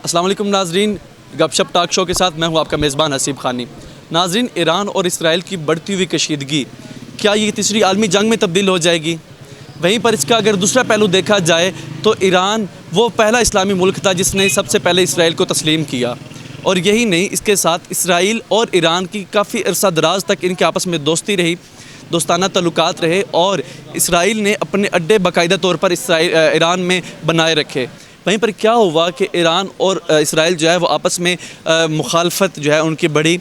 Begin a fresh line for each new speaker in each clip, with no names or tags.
السلام علیکم ناظرین، گپ شپ ٹاک شو کے ساتھ میں ہوں آپ کا میزبان حسیب خانی۔ ناظرین، ایران اور اسرائیل کی بڑھتی ہوئی کشیدگی کیا یہ تیسری عالمی جنگ میں تبدیل ہو جائے گی؟ وہیں پر اس کا اگر دوسرا پہلو دیکھا جائے تو ایران وہ پہلا اسلامی ملک تھا جس نے سب سے پہلے اسرائیل کو تسلیم کیا، اور یہی نہیں، اس کے ساتھ اسرائیل اور ایران کی کافی عرصہ دراز تک ان کے آپس میں دوستی رہی، دوستانہ تعلقات رہے، اور اسرائیل نے اپنے اڈے باقاعدہ طور پر ایران میں بنائے رکھے۔ وہیں پر کیا ہوا کہ ایران اور اسرائیل جو ہے وہ آپس میں مخالفت جو ہے ان کی بڑھی۔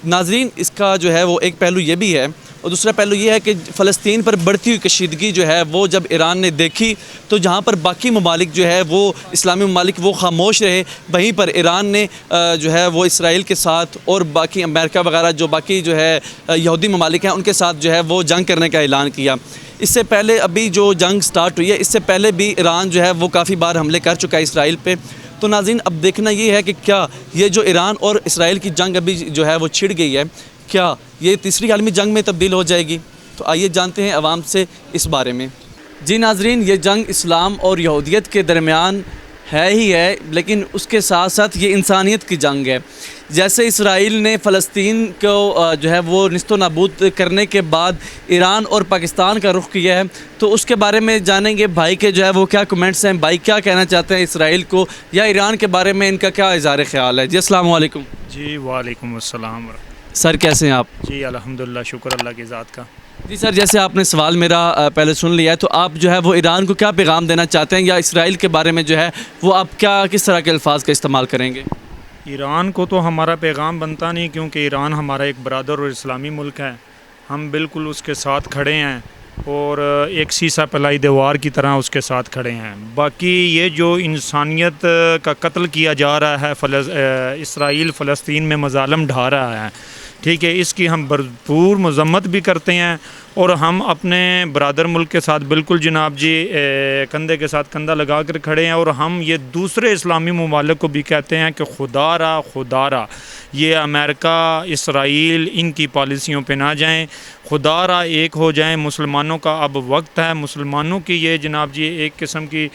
ناظرین، اس کا جو ہے وہ ایک پہلو یہ بھی ہے، اور دوسرا پہلو یہ ہے کہ فلسطین پر بڑھتی ہوئی کشیدگی جو ہے وہ جب ایران نے دیکھی تو جہاں پر باقی ممالک جو ہے وہ اسلامی ممالک وہ خاموش رہے، وہیں پر ایران نے جو ہے وہ اسرائیل کے ساتھ اور باقی امریکہ وغیرہ جو باقی جو ہے یہودی ممالک ہیں ان کے ساتھ جو ہے وہ جنگ کرنے کا اعلان کیا۔ اس سے پہلے ابھی جو جنگ سٹارٹ ہوئی ہے، اس سے پہلے بھی ایران جو ہے وہ کافی بار حملے کر چکا ہے اسرائیل پہ۔ تو ناظرین، اب دیکھنا یہ ہے کہ کیا یہ جو ایران اور اسرائیل کی جنگ ابھی جو ہے وہ چھڑ گئی ہے، کیا یہ تیسری عالمی جنگ میں تبدیل ہو جائے گی؟ تو آئیے جانتے ہیں عوام سے اس بارے میں۔ جی ناظرین، یہ جنگ اسلام اور یہودیت کے درمیان ہے ہی ہے، لیکن اس کے ساتھ ساتھ یہ انسانیت کی جنگ ہے۔ جیسے اسرائیل نے فلسطین کو جو ہے وہ نیست و نابود کرنے کے بعد ایران اور پاکستان کا رخ کیا ہے، تو اس کے بارے میں جانیں گے بھائی کے جو ہے وہ کیا کمنٹس ہیں، بھائی کیا کہنا چاہتے ہیں اسرائیل کو یا ایران کے بارے میں، ان کا کیا اظہار خیال ہے۔ جی السلام علیکم۔
جی وعلیکم السلام
سر کیسے ہیں آپ؟
جی الحمدللہ، شکر اللہ کی ذات کا۔
جی سر، جیسے آپ نے سوال میرا پہلے سن لیا ہے، تو آپ جو ہے وہ ایران کو کیا پیغام دینا چاہتے ہیں، یا اسرائیل کے بارے میں جو ہے وہ آپ کس طرح کے الفاظ کا استعمال کریں گے؟
ایران کو تو ہمارا پیغام بنتا نہیں، کیونکہ ایران ہمارا ایک برادر اور اسلامی ملک ہے، ہم بالکل اس کے ساتھ کھڑے ہیں اور ایک سیسا پلائی دیوار کی طرح اس کے ساتھ کھڑے ہیں۔ باقی یہ جو انسانیت کا قتل کیا جا رہا ہے، اسرائیل فلسطین میں مظالم ڈھا رہا ہے، ٹھیک ہے، اس کی ہم بھرپور مذمت بھی کرتے ہیں، اور ہم اپنے برادر ملک کے ساتھ بالکل جناب جی کندھے کے ساتھ کندھا لگا کر کھڑے ہیں، اور ہم یہ دوسرے اسلامی ممالک کو بھی کہتے ہیں کہ خدا را یہ امریکہ، اسرائیل ان کی پالیسیوں پہ نہ جائیں، خدا را ایک ہو جائیں۔ مسلمانوں کا اب وقت ہے، مسلمانوں کی یہ جناب جی ایک قسم کی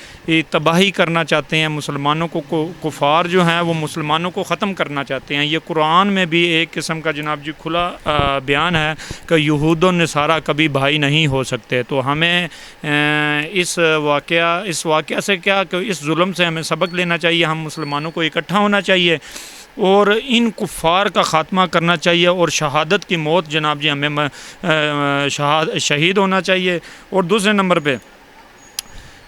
تباہی کرنا چاہتے ہیں، مسلمانوں کو کفار جو ہیں وہ مسلمانوں کو ختم کرنا چاہتے ہیں۔ یہ قرآن میں بھی ایک قسم کا جناب جی کھلا بیان ہے کہ یہود و نصارہ کبھی بھائی نہیں ہو سکتے۔ تو ہمیں اس واقعہ سے کیا کہ اس ظلم سے ہمیں سبق لینا چاہیے، ہم مسلمانوں کو اکٹھا ہونا چاہیے اور ان کفار کا خاتمہ کرنا چاہیے، اور شہادت کی موت جناب جی ہمیں شہید ہونا چاہیے۔ اور دوسرے نمبر پہ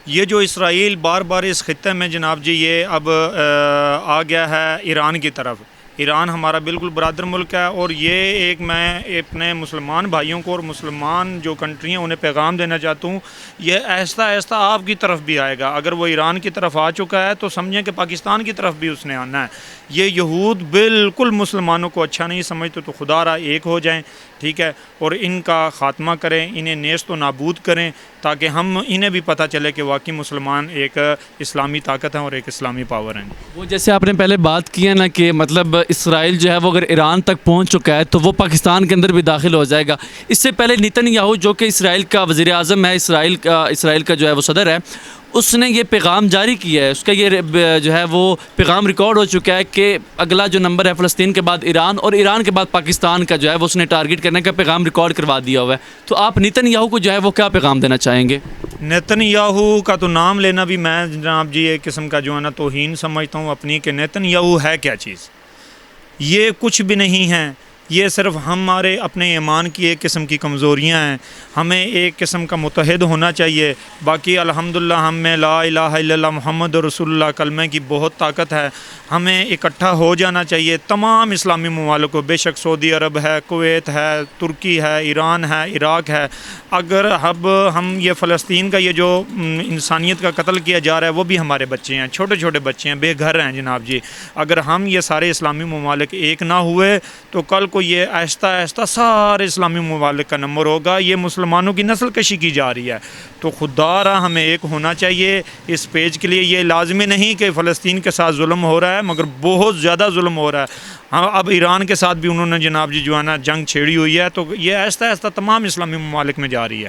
یہ جو اسرائیل بار بار اس خطے میں جناب جی یہ اب آ گیا ہے ایران کی طرف۔ ایران ہمارا بالکل برادر ملک ہے، اور یہ میں اپنے مسلمان بھائیوں کو اور مسلمان جو کنٹری ہیں انہیں پیغام دینا چاہتا ہوں، یہ آہستہ آہستہ آپ کی طرف بھی آئے گا۔ اگر وہ ایران کی طرف آ چکا ہے تو سمجھیں کہ پاکستان کی طرف بھی اس نے آنا ہے۔ یہ یہود بالکل مسلمانوں کو اچھا نہیں سمجھتے، تو خدا را ایک ہو جائیں، ٹھیک ہے، اور ان کا خاتمہ کریں، انہیں نیست و نابود کریں، تاکہ انہیں بھی پتہ چلے کہ واقعی مسلمان ایک اسلامی طاقت ہیں اور ایک اسلامی پاور ہیں۔
وہ جیسے آپ نے پہلے بات کی ہے نا کہ مطلب اسرائیل جو ہے وہ اگر ایران تک پہنچ چکا ہے تو وہ پاکستان کے اندر بھی داخل ہو جائے گا۔ اس سے پہلے نیتن یاہو جو کہ اسرائیل کا وزیر اعظم ہے، اسرائیل کا جو ہے وہ صدر ہے، اس نے یہ پیغام جاری کیا ہے، اس کا یہ جو ہے وہ پیغام ریکارڈ ہو چکا ہے کہ اگلا جو نمبر ہے فلسطین کے بعد ایران اور ایران کے بعد پاکستان کا جو ہے وہ اس نے ٹارگٹ کرنے کا پیغام ریکارڈ کروا دیا ہوا ہے۔ تو آپ نیتن یاہو کو جو ہے وہ کیا پیغام دینا چاہیں گے؟
نیتن یاہو کا تو نام لینا بھی میں جناب جی ایک قسم کا جو ہے نا توہین سمجھتا ہوں اپنی، کہ نیتن یاہو ہے کیا چیز؟ یہ کچھ بھی نہیں ہے، یہ صرف ہمارے اپنے ایمان کی ایک قسم کی کمزوریاں ہیں، ہمیں ایک قسم کا متحد ہونا چاہیے۔ باقی الحمدللہ ہم میں لا الہ الا اللہ محمد رسول اللہ کلمے کی بہت طاقت ہے، ہمیں اکٹھا ہو جانا چاہیے تمام اسلامی ممالک کو، بے شک سعودی عرب ہے، کویت ہے، ترکی ہے، ایران ہے، عراق ہے۔ اگر اب ہم یہ فلسطین کا یہ جو انسانیت کا قتل کیا جا رہا ہے وہ بھی ہمارے بچے ہیں، چھوٹے چھوٹے بچے ہیں، بے گھر ہیں جناب جی۔ اگر ہم یہ سارے اسلامی ممالک ایک نہ ہوئے تو کل کو یہ آہستہ آہستہ سارے اسلامی ممالک کا نمبر ہوگا۔ یہ مسلمانوں کی نسل کشی کی جا رہی ہے، تو خدا را ہمیں ایک ہونا چاہیے اس پیج کے لیے۔ یہ لازمی نہیں کہ فلسطین کے ساتھ ظلم ہو رہا ہے، مگر بہت زیادہ ظلم ہو رہا ہے۔ ہاں، اب ایران کے ساتھ بھی انہوں نے جناب جی جو ہے نا جنگ چھیڑی ہوئی ہے، تو یہ آہستہ آہستہ تمام اسلامی ممالک میں جا رہی ہے۔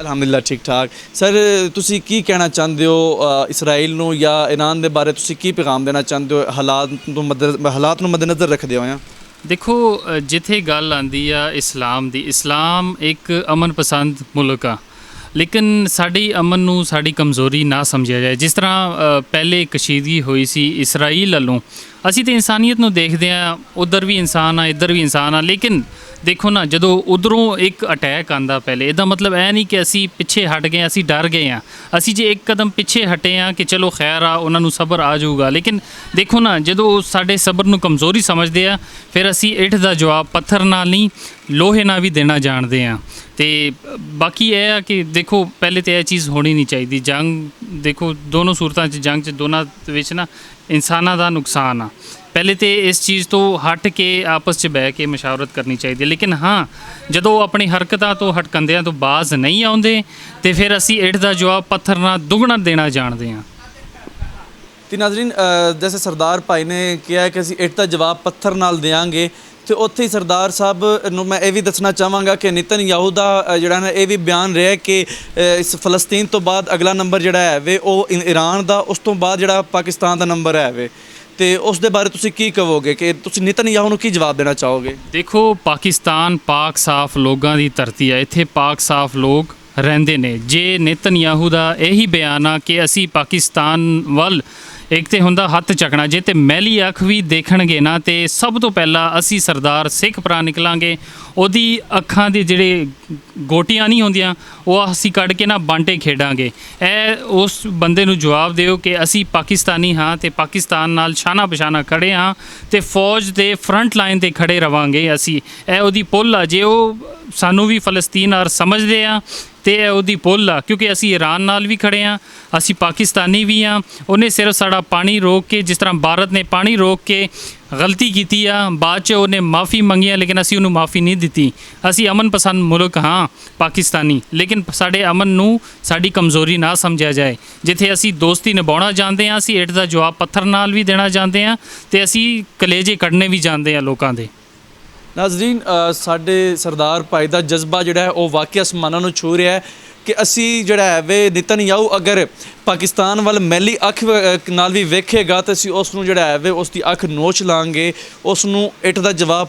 ਅਲਹਮਦੁਲਿਲਾ ਠੀਕ ਠਾਕ। ਸਰ ਤੁਸੀਂ ਕੀ ਕਹਿਣਾ ਚਾਹੁੰਦੇ ਹੋ ਇਸਰਾਈਲ ਨੂੰ ਜਾਂ ਈਰਾਨ ਦੇ ਬਾਰੇ, ਤੁਸੀਂ ਕੀ ਪੈਗਾਮ ਦੇਣਾ ਚਾਹੁੰਦੇ ਹੋ ਹਾਲਾਤ ਨੂੰ ਮੱਦੇਨਜ਼ਰ ਰੱਖਦੇ ਹੋਏ?
ਦੇਖੋ, ਜਿੱਥੇ ਗੱਲ ਆਂਦੀ ਆ ਇਸਲਾਮ ਦੀ, ਇਸਲਾਮ ਇੱਕ ਅਮਨ ਪਸੰਦ ਮੁਲਕ ਆ, ਲੇਕਿਨ ਸਾਡੀ ਅਮਨ ਨੂੰ ਸਾਡੀ ਕਮਜ਼ੋਰੀ ਨਾ ਸਮਝਿਆ ਜਾਏ। ਜਿਸ ਤਰ੍ਹਾਂ ਪਹਿਲੇ ਕਸ਼ੀਦਗੀ ਹੋਈ ਸੀ ਇਸਰਾਈਲ ਵੱਲੋਂ, ਅਸੀਂ ਤਾਂ ਇਨਸਾਨੀਅਤ ਨੂੰ ਦੇਖਦੇ ਹਾਂ, ਉੱਧਰ ਵੀ ਇਨਸਾਨ ਆ ਇੱਧਰ ਵੀ ਇਨਸਾਨ ਆ, ਲੇਕਿਨ ਦੇਖੋ ਨਾ, ਜਦੋਂ ਉਧਰੋਂ ਇੱਕ ਅਟੈਕ ਆਂਦਾ ਪਹਿਲੇ, ਇਹਦਾ ਮਤਲਬ ਇਹ ਨਹੀਂ ਕਿ ਅਸੀਂ ਪਿੱਛੇ ਹਟ ਗਏ, ਅਸੀਂ ਡਰ ਗਏ ਹਾਂ। ਅਸੀਂ ਜੇ ਇੱਕ ਕਦਮ ਪਿੱਛੇ ਹਟੇ ਹਾਂ ਕਿ ਚਲੋ ਖੈਰ ਆ, ਉਹਨਾਂ ਨੂੰ ਸਬਰ ਆ ਜਾਊਗਾ, ਲੇਕਿਨ ਦੇਖੋ ਨਾ, ਜਦੋਂ ਉਹ ਸਾਡੇ ਸਬਰ ਨੂੰ ਕਮਜ਼ੋਰੀ ਸਮਝਦੇ ਆ, ਫਿਰ ਅਸੀਂ ਇੱਟ ਦਾ ਜਵਾਬ ਪੱਥਰ ਨਾਲ ਨਹੀਂ ਲੋਹੇ ਨਾਲ ਵੀ ਦੇਣਾ ਜਾਣਦੇ ਹਾਂ। ਅਤੇ ਬਾਕੀ ਇਹ ਆ ਕਿ ਦੇਖੋ, ਪਹਿਲੇ ਤਾਂ ਇਹ ਚੀਜ਼ ਹੋਣੀ ਨਹੀਂ ਚਾਹੀਦੀ। ਜੰਗ ਦੇਖੋ, ਦੋਨੋਂ ਸੂਰਤਾਂ 'ਚ ਜੰਗ 'ਚ ਦੋਨਾਂ ਵਿੱਚ ਨਾ ਇਨਸਾਨਾਂ ਦਾ ਨੁਕਸਾਨ ਆ। ਪਹਿਲੇ ਤਾਂ ਇਸ ਚੀਜ਼ ਤੋਂ ਹਟ ਕੇ ਆਪਸ 'ਚ ਬਹਿ ਕੇ ਮਸ਼ਾਵਰਤ ਕਰਨੀ ਚਾਹੀਦੀ ਹੈ, ਲੇਕਿਨ ਹਾਂ, ਜਦੋਂ ਆਪਣੀ ਹਰਕਤਾਂ ਤੋਂ ਹਟਕੰਦਿਆਂ ਤੋਂ ਬਾਜ਼ ਨਹੀਂ ਆਉਂਦੇ ਤੇ ਫਿਰ ਅਸੀਂ ਇੱਟ ਦਾ ਜਵਾਬ ਪੱਥਰ ਨਾਲ ਦੁੱਗਣਾ ਦੇਣਾ ਜਾਣਦੇ ਹਾਂ।
ਤੇ ਨਾਜ਼ਰੀਨ, ਜੈਸੇ ਸਰਦਾਰ ਭਾਈ ਨੇ ਕਿਹਾ ਕਿ ਅਸੀਂ ਇੱਟ ਦਾ ਜਵਾਬ ਪੱਥਰ ਨਾਲ ਦੇਵਾਂਗੇ, ਤੇ ਉੱਥੇ ਹੀ ਸਰਦਾਰ ਸਾਹਿਬ ਨੂੰ ਮੈਂ ਇਹ ਵੀ ਦੱਸਣਾ ਚਾਹਾਂਗਾ ਕਿ ਨਿਤਨਯਾਹੂ ਦਾ ਜਿਹੜਾ ਨਾ ਇਹ ਵੀ ਬਿਆਨ ਰਿਹਾ ਕਿ ਇਸ ਫਲਸਤੀਨ ਤੋਂ ਬਾਅਦ ਅਗਲਾ ਨੰਬਰ ਜਿਹੜਾ ਹੈ ਵੇ ਉਹ ਈਰਾਨ ਦਾ, ਉਸ ਤੋਂ ਬਾਅਦ ਜਿਹੜਾ ਪਾਕਿਸਤਾਨ ਦਾ ਨੰਬਰ ਹੈ ਵੇ। ਤੇ ਉਸ ਦੇ ਬਾਰੇ ਤੁਸੀਂ ਕੀ ਕਹੋਗੇ ਕਿ ਤੁਸੀਂ ਨਿਤਨਯਾਹੂ ਨੂੰ ਕੀ ਜਵਾਬ ਦੇਣਾ ਚਾਹੋਗੇ?
ਦੇਖੋ, ਪਾਕਿਸਤਾਨ ਪਾਕ ਸਾਫ ਲੋਕਾਂ ਦੀ ਧਰਤੀ ਹੈ, ਇੱਥੇ ਪਾਕ ਸਾਫ ਲੋਕ ਰਹਿੰਦੇ ਨੇ। ਜੇ ਨਿਤਨਯਾਹੂ ਦਾ ਇਹੀ ਬਿਆਨ ਆ ਕਿ ਅਸੀਂ ਪਾਕਿਸਤਾਨ ਵੱਲ ਇੱਕ ਤਾਂ ਹੁੰਦਾ ਹੱਥ ਚੱਕਣਾ, ਜੇ ਤੇ ਮੈਲੀ ਅੱਖ ਵੀ ਦੇਖਣਗੇ ਨਾ, ਤੇ ਸਭ ਤੋਂ ਪਹਿਲਾਂ ਅਸੀਂ ਸਰਦਾਰ ਸਿੱਖ ਭਰਾ ਨਿਕਲਾਂਗੇ, ਉਹਦੀ ਅੱਖਾਂ ਦੇ ਜਿਹੜੇ ਗੋਟੀਆਂ ਨਹੀਂ ਹੁੰਦੀਆਂ ਉਹ ਅਸੀਂ ਕੱਢ ਕੇ ਨਾ ਬਾਂਟੇ ਖੇਡਾਂਗੇ। ਇਹ ਉਸ ਬੰਦੇ ਨੂੰ ਜਵਾਬ ਦਿਓ ਕਿ ਅਸੀਂ ਪਾਕਿਸਤਾਨੀ ਹਾਂ ਅਤੇ ਪਾਕਿਸਤਾਨ ਨਾਲ ਸ਼ਾਨਾ ਬਸ਼ਾਨਾ ਖੜ੍ਹੇ ਹਾਂ ਅਤੇ ਫੌਜ ਦੇ ਫਰੰਟ ਲਾਈਨ 'ਤੇ ਖੜ੍ਹੇ ਰਵਾਂਗੇ ਅਸੀਂ। ਇਹ ਉਹਦੀ ਪੁੱਲ ਆ, ਜੇ ਉਹ ਸਾਨੂੰ ਵੀ ਫਲਸਤੀਨ ਔਰ ਸਮਝਦੇ ਆ ਅਤੇ ਇਹ ਉਹਦੀ ਪੁੱਲ ਆ, ਕਿਉਂਕਿ ਅਸੀਂ ਈਰਾਨ ਨਾਲ ਵੀ ਖੜ੍ਹੇ ਹਾਂ, ਅਸੀਂ ਪਾਕਿਸਤਾਨੀ ਵੀ ਹਾਂ। ਉਹਨੇ ਸਿਰਫ ਸਾਡਾ ਪਾਣੀ ਰੋਕ ਕੇ, ਜਿਸ ਤਰ੍ਹਾਂ ਭਾਰਤ ਨੇ ਪਾਣੀ ਰੋਕ ਕੇ ਗਲਤੀ ਕੀਤੀ ਆ, ਬਾਅਦ 'ਚ ਉਹਨੇ ਮਾਫੀ ਮੰਗੀ ਆ, ਲੇਕਿਨ ਅਸੀਂ ਉਹਨੂੰ ਮਾਫੀ ਨਹੀਂ ਦਿੱਤੀ। ਅਸੀਂ ਅਮਨ ਪਸੰਦ ਮੁਲਕ ਹਾਂ ਪਾਕਿਸਤਾਨੀ, ਲੇਕਿਨ ਸਾਡੇ ਅਮਨ ਨੂੰ ਸਾਡੀ ਕਮਜ਼ੋਰੀ ਨਾ ਸਮਝਿਆ ਜਾਏ। ਜਿੱਥੇ ਅਸੀਂ ਦੋਸਤੀ ਨਿਭਾਉਣਾ ਜਾਣਦੇ ਹਾਂ, ਅਸੀਂ ਇੱਟ ਦਾ ਜਵਾਬ ਪੱਥਰ ਨਾਲ ਵੀ ਦੇਣਾ ਜਾਣਦੇ ਹਾਂ ਅਤੇ ਅਸੀਂ ਕਲੇਜੇ ਕੱਢਣੇ ਵੀ ਜਾਣਦੇ ਹਾਂ ਲੋਕਾਂ ਦੇ।
ਨਾਜ਼ਰੀਨ, ਸਾਡੇ ਸਰਦਾਰ ਭਾਈ ਦਾ ਜਜ਼ਬਾ ਜਿਹੜਾ ਹੈ ਉਹ ਵਾਕਿਆ ਅਸਮਾਨਾਂ ਨੂੰ ਛੂ ਰਿਹਾ ਹੈ ਕਿ ਅਸੀਂ ਜਿਹੜਾ ਹੈ ਵੇ ਨਿਤਨਯਾਹੂ ਅਗਰ ਪਾਕਿਸਤਾਨ ਵੱਲ ਮੈਲੀ ਅੱਖ ਨਾਲ ਵੀ ਵੇਖੇਗਾ ਤਾਂ ਅਸੀਂ ਉਸ ਨੂੰ ਜਿਹੜਾ ਹੈ ਵੇ ਉਸ ਦੀ ਅੱਖ ਨੋਚ ਲਾਂਗੇ, ਉਸ ਨੂੰ ਇੱਟ ਦਾ ਜਵਾਬ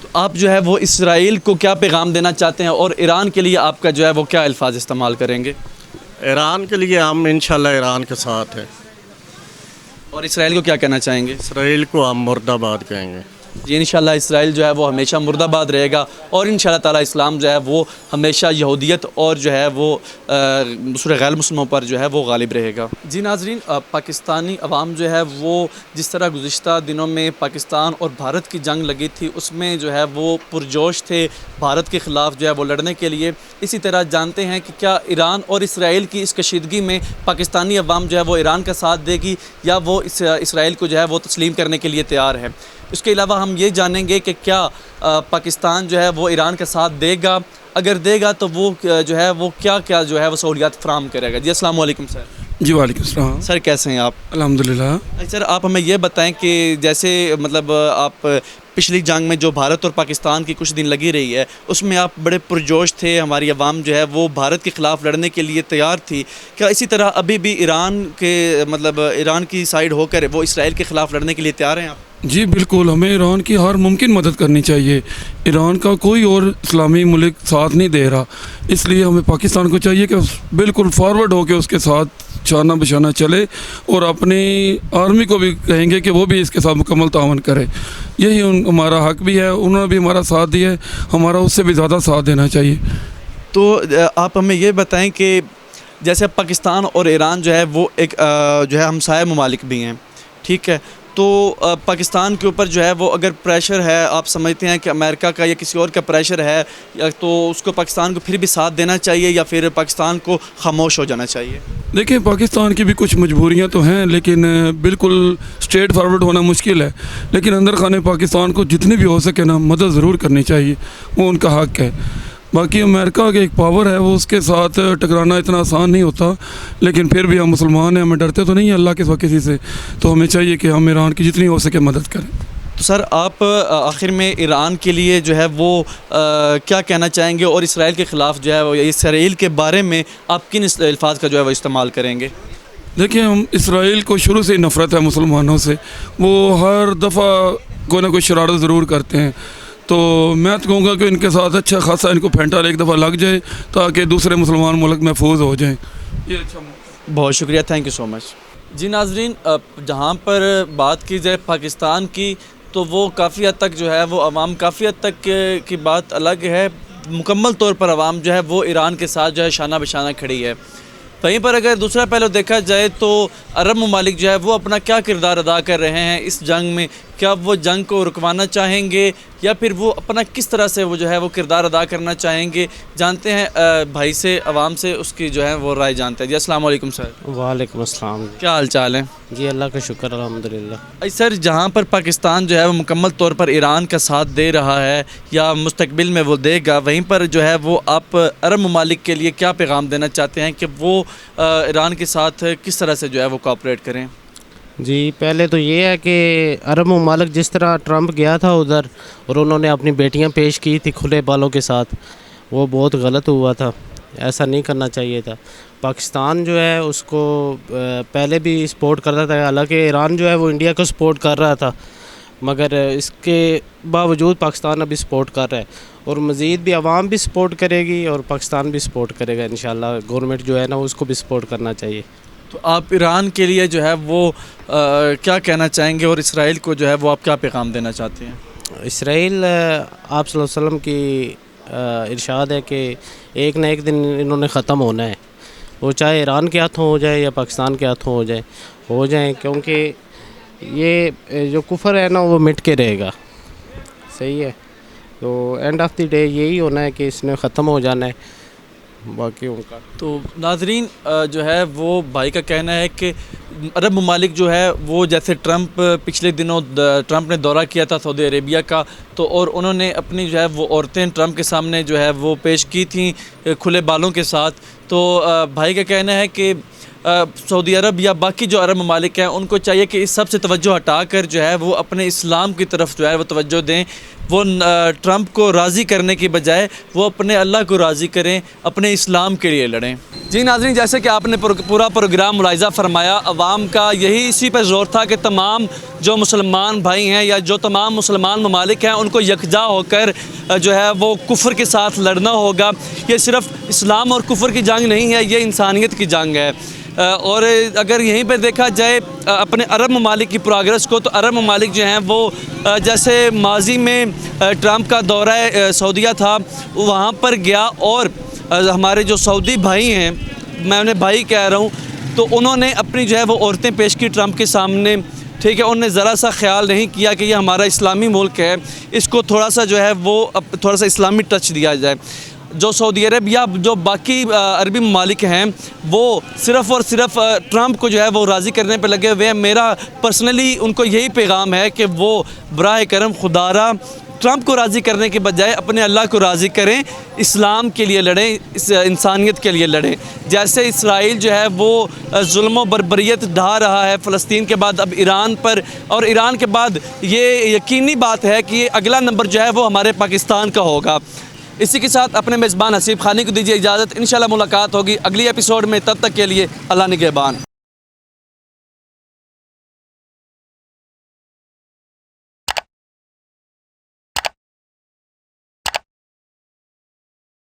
تو آپ جو ہے وہ اسرائیل کو کیا پیغام دینا چاہتے ہیں اور ایران کے لیے آپ کا جو ہے وہ کیا الفاظ استعمال کریں گے؟
ایران کے لیے ہم انشاءاللہ ایران کے ساتھ ہیں،
اور اسرائیل کو کیا کہنا چاہیں گے؟
اسرائیل کو ہم مرد آباد کہیں گے۔
جی انشاءاللہ اسرائیل جو ہے وہ ہمیشہ مرد آباد رہے گا، اور انشاءاللہ تعالی اسلام جو ہے وہ ہمیشہ یہودیت اور جو ہے وہ دوسرے غیر مسلموں پر جو ہے وہ غالب رہے گا۔ جی ناظرین، پاکستانی عوام جو ہے وہ جس طرح گزشتہ دنوں میں پاکستان اور بھارت کی جنگ لگی تھی اس میں جو ہے وہ پرجوش تھے بھارت کے خلاف جو ہے وہ لڑنے کے لیے، اسی طرح جانتے ہیں کہ کیا ایران اور اسرائیل کی اس کشیدگی میں پاکستانی عوام جو ہے وہ ایران کا ساتھ دے گی یا وہ اسرائیل کو جو ہے وہ تسلیم کرنے کے لیے تیار ہے۔ اس کے علاوہ ہم یہ جانیں گے کہ کیا پاکستان جو ہے وہ ایران کا ساتھ دے گا، اگر دے گا تو وہ جو ہے وہ کیا جو ہے وہ سہولیات فراہم کرے گا۔ جی السلام علیکم سر۔
جی وعلیکم السلام۔
سر کیسے ہیں آپ؟
الحمدللہ۔
سر آپ ہمیں یہ بتائیں کہ جیسے مطلب آپ پچھلی جنگ میں جو بھارت اور پاکستان کی کچھ دن لگی رہی ہے اس میں آپ بڑے پرجوش تھے، ہماری عوام جو ہے وہ بھارت کے خلاف لڑنے کے لیے تیار تھی، کیا اسی طرح ابھی بھی ایران کی سائیڈ ہو کر وہ اسرائیل کے خلاف لڑنے کے لیے تیار ہیں آپ؟
جی بالکل، ہمیں ایران کی ہر ممکن مدد کرنی چاہیے۔ ایران کا کوئی اور اسلامی ملک ساتھ نہیں دے رہا، اس لیے ہمیں پاکستان کو چاہیے کہ بالکل فارورڈ ہو کے اس کے ساتھ شانہ بشانہ چلے، اور اپنی آرمی کو بھی کہیں گے کہ وہ بھی اس کے ساتھ مکمل تعاون کرے۔ یہی ہمارا حق بھی ہے، انہوں نے بھی ہمارا ساتھ دیا ہے، ہمارا اس سے بھی زیادہ ساتھ دینا چاہیے۔
تو آپ ہمیں یہ بتائیں کہ جیسے پاکستان اور ایران جو ہے وہ ایک جو ہے ہمسائے ممالک بھی ہیں، ٹھیک ہے، تو پاکستان کے اوپر جو ہے وہ اگر پریشر ہے، آپ سمجھتے ہیں کہ امریکہ کا یا کسی اور کا پریشر ہے، تو اس کو پاکستان کو پھر بھی ساتھ دینا چاہیے یا پھر پاکستان کو خاموش ہو جانا چاہیے؟
دیکھیں، پاکستان کی بھی کچھ مجبوریاں تو ہیں، لیکن بالکل اسٹریٹ فارورڈ ہونا مشکل ہے، لیکن اندر خانے پاکستان کو جتنی بھی ہو سکے نا مدد ضرور کرنی چاہیے، وہ ان کا حق ہے۔ باقی امریکہ کے ایک پاور ہے، وہ اس کے ساتھ ٹکرانا اتنا آسان نہیں ہوتا، لیکن پھر بھی ہم مسلمان ہیں، ہمیں ڈرتے تو نہیں ہیں اللہ کے سوا کسی سے، تو ہمیں چاہیے کہ ہم ایران کی جتنی ہو سکے مدد کریں۔
تو سر آپ آخر میں ایران کے لیے جو ہے وہ کیا کہنا چاہیں گے، اور اسرائیل کے خلاف جو ہے وہ اسرائیل کے بارے میں آپ کن الفاظ کا جو ہے وہ استعمال کریں گے؟
دیکھیں، ہم اسرائیل کو شروع سے ہی نفرت ہے مسلمانوں سے، وہ ہر دفعہ کوئی نہ کوئی شرارت ضرور کرتے ہیں، تو میں تو کہوں گا کہ ان کے ساتھ اچھا خاصا ان کو پھینٹا ایک دفعہ لگ جائے تاکہ دوسرے مسلمان ملک محفوظ ہو جائیں۔ یہ اچھا
بہت شکریہ، تھینک یو سو مچ۔ جی ناظرین، جہاں پر بات کی جائے پاکستان کی تو وہ کافی حد تک جو ہے وہ عوام کافی حد تک کی بات الگ ہے، مکمل طور پر عوام جو ہے وہ ایران کے ساتھ جو ہے شانہ بشانہ کھڑی ہے۔ وہیں پر اگر دوسرا پہلو دیکھا جائے تو عرب ممالک جو ہے وہ اپنا کیا کردار ادا کر رہے ہیں اس جنگ میں، کیا وہ جنگ کو رکوانا چاہیں گے یا پھر وہ اپنا کس طرح سے وہ جو ہے وہ کردار ادا کرنا چاہیں گے؟ جانتے ہیں بھائی سے، عوام سے اس کی جو ہے وہ رائے جانتے ہیں۔ جی السلام علیکم سر۔
وعلیکم السلام۔
کیا حال چال ہے؟
جی اللہ کا شکر الحمدللہ۔
سر جہاں پر پاکستان جو ہے وہ مکمل طور پر ایران کا ساتھ دے رہا ہے یا مستقبل میں وہ دے گا، وہیں پر جو ہے وہ آپ عرب ممالک کے لیے کیا پیغام دینا چاہتے ہیں کہ وہ ایران کے ساتھ کس طرح سے جو ہے وہ کوآپریٹ کریں؟
جی پہلے تو یہ ہے کہ عرب ممالک جس طرح ٹرمپ گیا تھا ادھر اور انہوں نے اپنی بیٹیاں پیش کی تھی کھلے بالوں کے ساتھ، وہ بہت غلط ہوا تھا، ایسا نہیں کرنا چاہیے تھا۔ پاکستان جو ہے اس کو پہلے بھی سپورٹ کرتا تھا، حالانکہ ایران جو ہے وہ انڈیا کو سپورٹ کر رہا تھا، مگر اس کے باوجود پاکستان ابھی سپورٹ کر رہا ہے، اور مزید بھی عوام بھی سپورٹ کرے گی اور پاکستان بھی سپورٹ کرے گا انشاءاللہ۔ گورنمنٹ جو ہے نا اس کو بھی سپورٹ کرنا چاہیے۔
تو آپ ایران کے لیے جو ہے وہ کیا کہنا چاہیں گے اور اسرائیل کو جو ہے وہ آپ کیا پیغام دینا چاہتے ہیں؟
اسرائیل آپ صلی اللہ علیہ وسلم کی ارشاد ہے کہ ایک نہ ایک دن انہوں نے ختم ہونا ہے، وہ چاہے ایران کے ہاتھوں ہو جائے یا پاکستان کے ہاتھوں ہو جائیں، کیونکہ یہ جو کفر ہے نا وہ مٹ کے رہے گا، صحیح ہے، تو اینڈ آف دی ڈے یہی ہونا ہے کہ اس نے ختم ہو جانا ہے باقی ان کا۔
تو ناظرین جو ہے وہ بھائی کا کہنا ہے کہ عرب ممالک جو ہے وہ جیسے پچھلے دنوں ٹرمپ نے دورہ کیا تھا سعودی عربیہ کا، تو اور انہوں نے اپنی جو ہے وہ عورتیں ٹرمپ کے سامنے جو ہے وہ پیش کی تھیں کھلے بالوں کے ساتھ، تو بھائی کا کہنا ہے کہ سعودی عرب یا باقی جو عرب ممالک ہیں ان کو چاہیے کہ اس سب سے توجہ ہٹا کر جو ہے وہ اپنے اسلام کی طرف جو ہے وہ توجہ دیں. وہ ٹرمپ کو راضی کرنے کی بجائے وہ اپنے اللہ کو راضی کریں, اپنے اسلام کے لیے لڑیں. جی ناظرین, جیسے کہ آپ نے پورا پروگرام ملاحظہ فرمایا, عوام کا یہی اسی پہ زور تھا کہ تمام جو مسلمان بھائی ہیں یا جو تمام مسلمان ممالک ہیں ان کو یکجا ہو کر جو ہے وہ کفر کے ساتھ لڑنا ہوگا. یہ صرف اسلام اور کفر کی جنگ نہیں ہے, یہ انسانیت کی جنگ ہے. اور اگر یہیں پہ دیکھا جائے اپنے عرب ممالک کی پروگرس کو, تو عرب ممالک جو ہیں وہ جیسے ماضی میں ٹرمپ کا دورہ سعودیہ تھا, وہاں پر گیا اور ہمارے جو سعودی بھائی ہیں, میں انہیں بھائی کہہ رہا ہوں, تو انہوں نے اپنی جو ہے وہ عورتیں پیش کی ٹرمپ کے سامنے. ٹھیک ہے, انہوں نے ذرا سا خیال نہیں کیا کہ یہ ہمارا اسلامی ملک ہے, اس کو تھوڑا سا جو ہے وہ تھوڑا سا اسلامی ٹچ دیا جائے. جو سعودی عرب یا جو باقی عربی ممالک ہیں وہ صرف اور صرف ٹرمپ کو جو ہے وہ راضی کرنے پہ لگے ہوئے ہیں. میرا پرسنلی ان کو یہی پیغام ہے کہ وہ براہ کرم خدا را ٹرمپ کو راضی کرنے کے بجائے اپنے اللہ کو راضی کریں, اسلام کے لیے لڑیں, انسانیت کے لیے لڑیں. جیسے اسرائیل جو ہے وہ ظلم و بربریت ڈھا رہا ہے فلسطین کے بعد اب ایران پر, اور ایران کے بعد یہ یقینی بات ہے کہ اگلا نمبر جو ہے وہ ہمارے پاکستان کا ہوگا. اسی کے ساتھ اپنے میزبان حسیب خانی کو دیجیے اجازت. انشاءاللہ ملاقات ہوگی اگلی ایپیسوڈ میں, تب تک کے لیے اللہ نگہبان.